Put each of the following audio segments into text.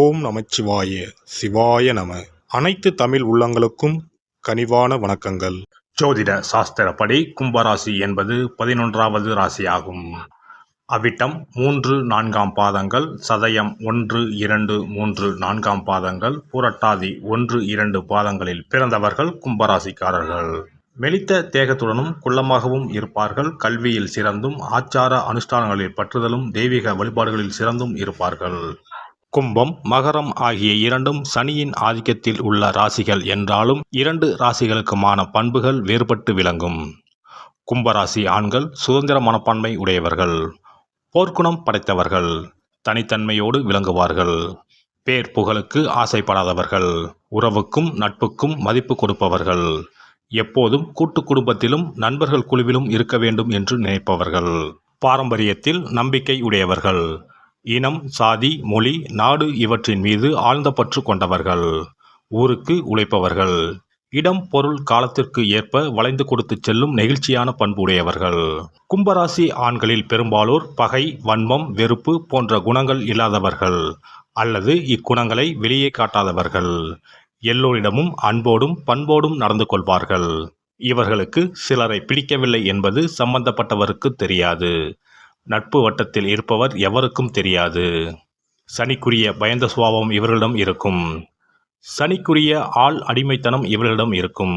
ஓம் நமச்சிவாய சிவாய நம. அனைத்து தமிழ் உள்ளங்களுக்கும் கனிவான வணக்கங்கள். ஜோதிட சாஸ்திரப்படி கும்பராசி என்பது 11வது ராசியாகும். அவிட்டம் 3, 4 பாதங்கள், சதயம் 1, 2, 3, 4 பாதங்கள், புரட்டாதி 1, 2 பாதங்களில் பிறந்தவர்கள் கும்பராசிக்காரர்கள். மெலித்த தேகத்துடனும் குள்ளமாகவும் இருப்பார்கள். கல்வியில் சிறந்தும் ஆச்சார அனுஷ்டானங்களில் பற்றுதலும் தெய்வீக வழிபாடுகளில் சிறந்தும் இருப்பார்கள். கும்பம், மகரம் ஆகிய இரண்டும் சனியின் ஆதிக்கத்தில் உள்ள ராசிகள் என்றாலும் இரண்டு ராசிகளுக்குமான பண்புகள் வேறுபட்டு விளங்கும். கும்பராசி ஆண்கள் சுதந்திர மனப்பான்மை உடையவர்கள், போர்க்குணம் படைத்தவர்கள், தனித்தன்மையோடு விளங்குவார்கள், பேர் புகழுக்கு ஆசைப்படாதவர்கள், உறவுக்கும் நட்புக்கும் மதிப்பு கொடுப்பவர்கள், எப்போதும் கூட்டு குடும்பத்திலும் நண்பர்கள் குழுவிலும் இருக்க வேண்டும் என்று நினைப்பவர்கள், பாரம்பரியத்தில் நம்பிக்கை உடையவர்கள், இனம், சாதி, மொழி, நாடு இவற்றின் மீது ஆழ்ந்த பற்று கொண்டவர்கள், ஊருக்கு உழைப்பவர்கள், இடம், பொருள், காலத்திற்கு ஏற்ப வளைந்து கொடுத்து செல்லும் நெகிழ்ச்சியான பண்பு உடையவர்கள். கும்பராசி ஆண்களில் பெரும்பாலோர் பகை, வன்மம், வெறுப்பு போன்ற குணங்கள் இல்லாதவர்கள் அல்லது இக்குணங்களை வெளியே காட்டாதவர்கள். எல்லோரிடமும் அன்போடும் பண்போடும் நடந்து கொள்வார்கள். இவர்களுக்கு சிலரை பிடிக்கவில்லை என்பது சம்பந்தப்பட்டவருக்கு தெரியாது. நட்பு வட்டத்தில் இருப்பவர் எவருக்கும் தெரியாது. சனிக்குரிய பயந்த சுபாவம் இவர்களிடம் இருக்கும். சனிக்குரிய ஆள் அடிமைத்தனம் இவர்களிடம் இருக்கும்.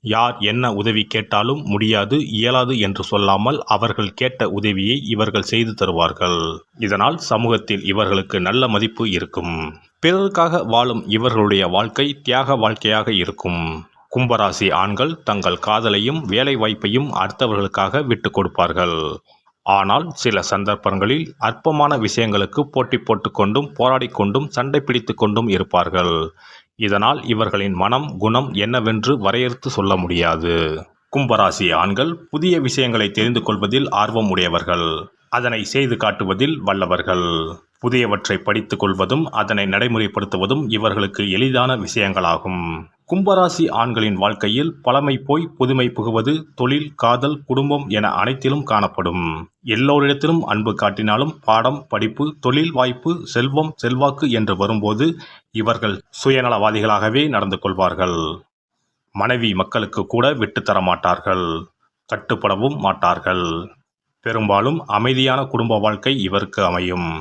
யார் என்ன உதவி கேட்டாலும் முடியாது, இயலாது என்று சொல்லாமல் அவர்கள் கேட்ட உதவியை இவர்கள் செய்து தருவார்கள். இதனால் சமூகத்தில் இவர்களுக்கு நல்ல மதிப்பு இருக்கும். பிறருக்காக வாழும் இவர்களுடைய வாழ்க்கை தியாக வாழ்க்கையாக இருக்கும். கும்பராசி ஆண்கள் தங்கள் காதலையும் வேலை வாய்ப்பையும் அடுத்தவர்களுக்காக விட்டு கொடுப்பார்கள். ஆனால் சில சந்தர்ப்பங்களில் அற்பமான விஷயங்களுக்கு போட்டி போட்டுக்கொண்டும் போராடிக்கொண்டும் சண்டை பிடித்து கொண்டும் இருப்பார்கள். இதனால் இவர்களின் மனம், குணம் என்னவென்று வரையறுத்து சொல்ல முடியாது. கும்பராசி ஆண்கள் புதிய விஷயங்களை தெரிந்து கொள்வதில் ஆர்வம் உடையவர்கள், அதனை செய்து காட்டுவதில் வல்லவர்கள். புதியவற்றை படித்துக் கொள்வதும் அதனை நடைமுறைப்படுத்துவதும் இவர்களுக்கு எளிதான விஷயங்களாகும். கும்பராசி ஆண்களின் வாழ்க்கையில் பழமை போய் புதுமை புகுவது தொழில், காதல், குடும்பம் என அனைத்திலும் காணப்படும். எல்லோரிடத்திலும் அன்பு காட்டினாலும் பாடம், படிப்பு, தொழில் வாய்ப்பு, செல்வம், செல்வாக்கு என்று வரும்போது இவர்கள் சுயநலவாதிகளாகவே நடந்து கொள்வார்கள். மனைவி மக்களுக்கு கூட விட்டு தர மாட்டார்கள், கட்டுப்படவும் மாட்டார்கள். பெரும்பாலும் அமைதியான குடும்ப வாழ்க்கை இவருக்கு அமையும்.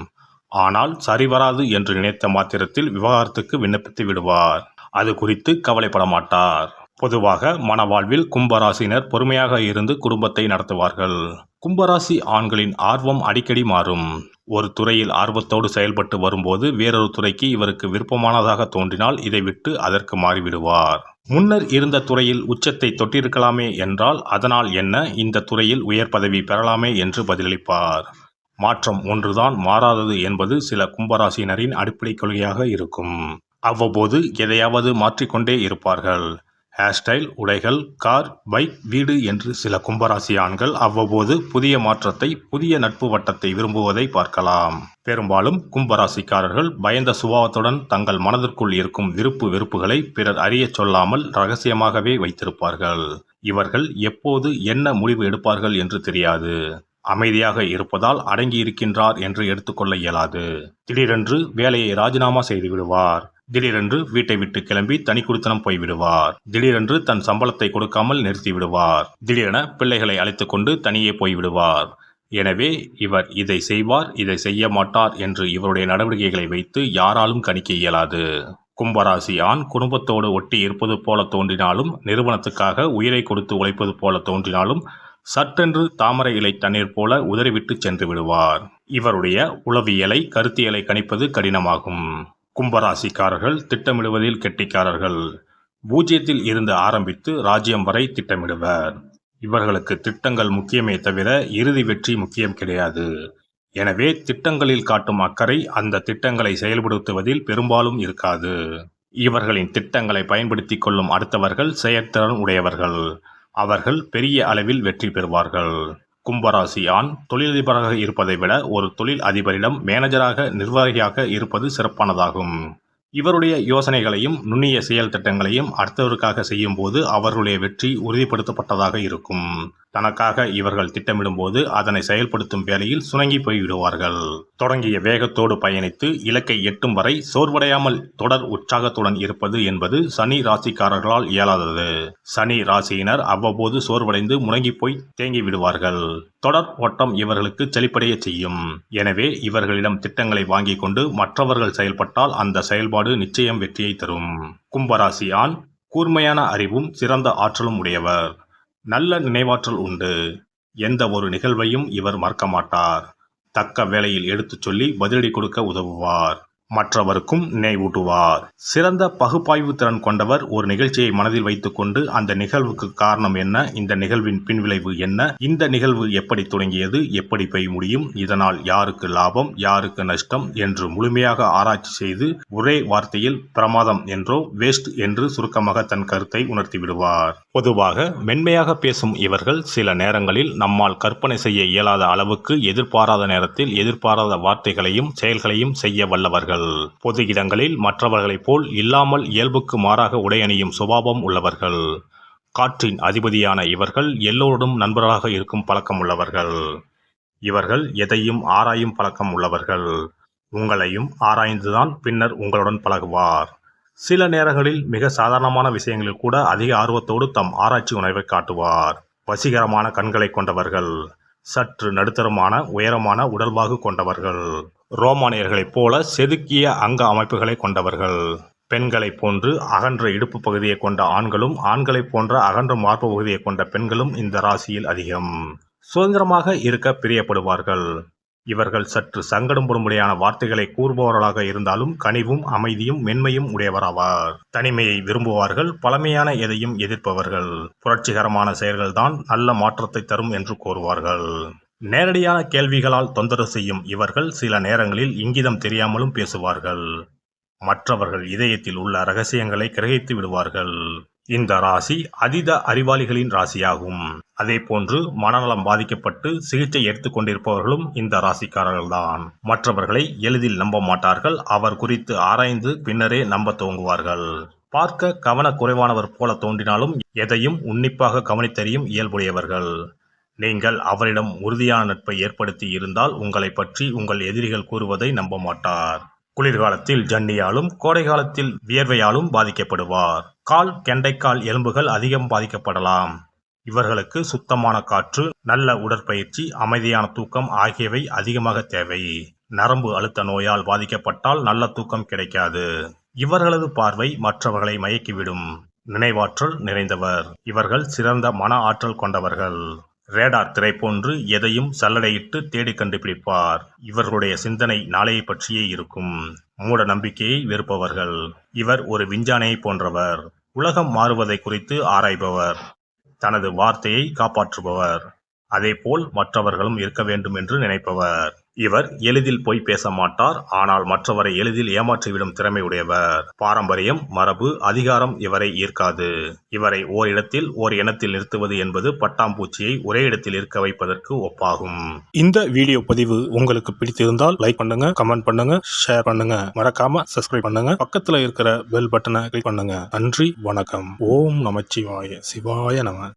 ஆனால் சரிவராது என்று நினைத்த மாத்திரத்தில் விவாகரத்துக்கு விண்ணப்பித்து விடுவார். அது குறித்து கவலைப்பட மாட்டார். பொதுவாக மனவாழ்வில் கும்பராசினர் பொறுமையாக இருந்து குடும்பத்தை நடத்துவார்கள். கும்பராசி ஆண்களின் ஆர்வம் அடிக்கடி மாறும். ஒரு துறையில் ஆர்வத்தோடு செயல்பட்டு வரும்போது வேறொரு துறைக்கு இவருக்கு விருப்பமானதாக தோன்றினால் இதை விட்டு அதற்கு மாறிவிடுவார். முன்னர் இருந்த துறையில் உச்சத்தை தொட்டிருக்கலாமே என்றால் அதனால் என்ன, இந்த துறையில் உயர் பதவி பெறலாமே என்று பதிலளிப்பார். மாற்றம் ஒன்றுதான் மாறாதது என்பது சில கும்பராசினரின் அடிப்படை கொள்கையாக இருக்கும். அவ்வப்போது எதையாவது மாற்றிக்கொண்டே இருப்பார்கள். ஹேர் ஸ்டைல், உடைகள், கார், பைக், வீடு என்று சில கும்பராசி ஆண்கள் அவ்வப்போது புதிய மாற்றத்தை, புதிய நட்பு வட்டத்தை விரும்புவதை பார்க்கலாம். பெரும்பாலும் கும்பராசிக்காரர்கள் பயந்த சுபாவத்துடன் தங்கள் மனதிற்குள் இருக்கும் விருப்பு வெறுப்புகளை பிறர் அறியச் சொல்லாமல் ரகசியமாகவே வைத்திருப்பார்கள். இவர்கள் எப்போது என்ன முடிவு எடுப்பார்கள் என்று தெரியாது. அமைதியாக இருப்பதால் அடங்கி இருக்கின்றார் என்று எடுத்துக்கொள்ள இயலாது. திடீரென்று வேலையை ராஜினாமா செய்து விடுவார். திடீரென்று வீட்டை விட்டு கிளம்பி தனி குடித்தனம் போய்விடுவார். திடீரென்று தன் சம்பளத்தை கொடுக்காமல் நிறுத்தி விடுவார். திடீரென பிள்ளைகளை அழைத்துக் கொண்டு தனியே போய்விடுவார். எனவே இவர் இதை செய்வார், இதை செய்ய மாட்டார் என்று இவருடைய நடவடிக்கைகளை வைத்து யாராலும் கணிக்க இயலாது. கும்பராசி ஆண் குடும்பத்தோடு ஒட்டி இருப்பது போல தோன்றினாலும், நிறுவனத்துக்காக உயிரை கொடுத்து உழைப்பது போல தோன்றினாலும் சட்டென்று தாமரை இலை தண்ணீர் போல உதறிவிட்டு சென்று விடுவார். இவருடைய உளவியலை, கருத்தியலை கணிப்பது கடினமாகும். கும்பராசிக்காரர்கள் திட்டமிடுவதில் கெட்டிக்காரர்கள். பூஜ்ஜியத்தில் இருந்து ஆரம்பித்து ராஜ்யம் வரை திட்டமிடுவர். இவர்களுக்கு திட்டங்கள் முக்கியமே தவிர இறுதி வெற்றி முக்கியம் கிடையாது. எனவே திட்டங்களில் காட்டும் அக்கறை அந்த திட்டங்களை செயல்படுத்துவதில் பெரும்பாலும் இருக்காது. இவர்களின் திட்டங்களை பயன்படுத்தி கொள்ளும் அடுத்தவர்கள் செயற்திறன் உடையவர்கள். அவர்கள் பெரிய அளவில் வெற்றி பெறுவார்கள். கும்பராசி ஆண் தொழிலதிபராக இருப்பதை விட ஒரு தொழில் அதிபரிடம் மேனேஜராக, நிர்வாகியாக இருப்பது சிறப்பானதாகும். இவருடைய யோசனைகளையும் நுண்ணிய செயல் திட்டங்களையும் அடுத்தவருக்காக செய்யும் போது அவர்களுடைய வெற்றி உறுதிப்படுத்தப்பட்டதாக இருக்கும். தனக்காக இவர்கள் திட்டமிடும்போது அதனை செயல்படுத்தும் வேளையில் சுணங்கி போய்விடுவார்கள். தொடங்கிய வேகத்தோடு பயணித்து இலக்கை எட்டும் வரை சோர்வடையாமல் தொடர் உற்சாகத்துடன் இருப்பது என்பது சனி ராசிக்காரர்களால் இயலாதது. சனி ராசியினர் அவ்வப்போது சோர்வடைந்து முடங்கி போய் தேங்கி விடுவார்கள். தொடர் ஓட்டம் இவர்களுக்கு செழிப்படைய செய்யும். எனவே இவர்களிடம் திட்டங்களை வாங்கிக் கொண்டு மற்றவர்கள் செயல்பட்டால் அந்த செயல்பாடு நிச்சயம் வெற்றியை தரும். கும்பராசி ஆண் கூர்மையான அறிவும் சிறந்த ஆற்றலும் உடையவர். நல்ல நினைவாற்றல் உண்டு. எந்த ஒரு நிகழ்வையும் இவர் மறக்க மாட்டார். தக்க வேளையில் எடுத்துச் சொல்லி பதிலடி கொடுக்க உதவுவார். மற்றவருக்கும் நினைவூட்டுவார். சிறந்த பகுப்பாய்வு திறன் கொண்டவர். ஒரு நிகழ்ச்சியை மனதில் வைத்துக்கொண்டு அந்த நிகழ்வுக்கு காரணம் என்ன, இந்த நிகழ்வின் பின்விளைவு என்ன, இந்த நிகழ்வு எப்படி தொடங்கியது, எப்படி போய் முடியும், இதனால் யாருக்கு லாபம் யாருக்கு நஷ்டம் என்று முழுமையாக ஆராய்ச்சி செய்து ஒரே வார்த்தையில் பிரமாதம் என்றோ வேஸ்ட் என்று சுருக்கமாக தன் கருத்தை உணர்த்தி விடுவார். பொதுவாக மென்மையாக பேசும் இவர்கள் சில நேரங்களில் நம்மால் கற்பனை செய்ய இயலாத அளவுக்கு எதிர்பாராத நேரத்தில் எதிர்பாராத வார்த்தைகளையும் செயல்களையும் செய்ய வல்லவர்கள். பொது இடங்களில் மற்றவர்களைப் போல் இல்லாமல் இயல்புக்கு மாறாக உடை அணியும் சுபாவம் உள்ளவர்கள். காற்றின் அதிபதியான இவர்கள் எல்லோருடன் நண்பர்களாக இருக்கும் பழக்கம் உள்ளவர்கள். இவர்கள் எதையும் ஆராயும் பழக்கம் உள்ளவர்கள். உங்களையும் ஆராய்ந்துதான் பின்னர் உங்களுடன் பழகுவார். சில நேரங்களில் மிக சாதாரணமான விஷயங்களில் கூட அதிக ஆர்வத்தோடு தம் ஆராய்ச்சி உணர்வை காட்டுவார். வசீகரமான கண்களை கொண்டவர்கள். சற்று நடுத்தரமான உயரமான உடல்வாகு கொண்டவர்கள். ரோமானியர்களைப் போல செதுக்கிய அங்க அமைப்புகளை கொண்டவர்கள். பெண்களைப் போன்று அகன்ற இடுப்பு பகுதியை கொண்ட ஆண்களும் ஆண்களைப் போன்ற அகன்ற மார்பு பகுதியை கொண்ட பெண்களும் இந்த ராசியில் அதிகம். சுதந்திரமாக இருக்க பிரியப்படுவார்கள். இவர்கள் சற்று சங்கடப்படும்படியான வார்த்தைகளை கூறுபவர்களாக இருந்தாலும் கனிவும் அமைதியும் மென்மையும் உடையவராவார். தனிமையை விரும்புவார்கள். பழமையான எதையும் எதிர்ப்பவர்கள். புரட்சிகரமான செயல்கள்தான் நல்ல மாற்றத்தை தரும் என்று கூறுவார்கள். நேரடியான கேள்விகளால் தொந்தரவு செய்யும் இவர்கள் சில நேரங்களில் இங்கிதம் தெரியாமலும் பேசுவார்கள். மற்றவர்கள் இதயத்தில் உள்ள ரகசியங்களை கிரகித்து விடுவார்கள். இந்த ராசி அதீத அறிவாளிகளின் ராசியாகும். அதே போன்று மனநலம் பாதிக்கப்பட்டு சிகிச்சை எடுத்துக்கொண்டிருப்பவர்களும் இந்த ராசிக்காரர்கள்தான். மற்றவர்களை எளிதில் நம்ப மாட்டார்கள். அவர் குறித்து ஆராய்ந்து பின்னரே நம்ப துவங்குவார்கள். பார்க்க கவனக்குறைவானவர் போல தோன்றினாலும் எதையும் உன்னிப்பாக கவனித்தறியும் இயல்புடையவர்கள். நீங்கள் அவரிடம் உறுதியான நட்பை ஏற்படுத்தி இருந்தால் உங்களை பற்றி உங்கள் எதிரிகள் கூறுவதை நம்ப மாட்டார். குளிர்காலத்தில் ஜன்னியாலும் கோடை காலத்தில் வியர்வையாலும் பாதிக்கப்படுவார். கால் கெண்டைக்கால் எலும்புகள் அதிகம் பாதிக்கப்படலாம். இவர்களுக்கு சுத்தமான காற்று, நல்ல உடற்பயிற்சி, அமைதியான தூக்கம் ஆகியவை அதிகமாக தேவை. நரம்பு அழுத்த நோயால் பாதிக்கப்பட்டால் நல்ல தூக்கம் கிடைக்காது. இவர்களது பார்வை மற்றவர்களை மயக்கிவிடும். நினைவாற்றல் நிறைந்தவர். இவர்கள் சிறந்த மன ஆற்றல் கொண்டவர்கள். ரேடார் திரை போன்று எதையும் சல்லடையிட்டு தேடி கண்டுபிடிப்பார். இவர்களுடைய சிந்தனை நாளையை பற்றியே இருக்கும். மூட நம்பிக்கையை வெறுப்பவர்கள். இவர் ஒரு விஞ்ஞானியை போன்றவர். உலகம் மாறுவதை குறித்து ஆராய்பவர். தனது வார்த்தையை காப்பாற்றுபவர். அதேபோல் மற்றவர்களும் இருக்க வேண்டும் என்று நினைப்பவர். இவர் எளிதில் போய் பேச மாட்டார். ஆனால் மற்றவரை எளிதில் ஏமாற்றிவிடும் திறமை உடையவர். பாரம்பரியம், மரபு, அதிகாரம் இவரை ஈர்க்காது. இவரை ஓரிடத்தில் ஓர் இனத்தில் நிறுத்துவது என்பது பட்டாம்பூச்சியை ஒரே இடத்தில் இருக்க வைப்பதற்கு ஒப்பாகும். இந்த வீடியோ பதிவு உங்களுக்கு பிடித்திருந்தால் லைக் பண்ணுங்க, கமெண்ட் பண்ணுங்க, ஷேர் பண்ணுங்க, மறக்காம சப்ஸ்கிரைப் பண்ணுங்க. பக்கத்துல இருக்கிற பெல் பட்டனை கிளிக் பண்ணுங்க. நன்றி, வணக்கம். ஓம் நமச்சிவாய. சிவாய நம.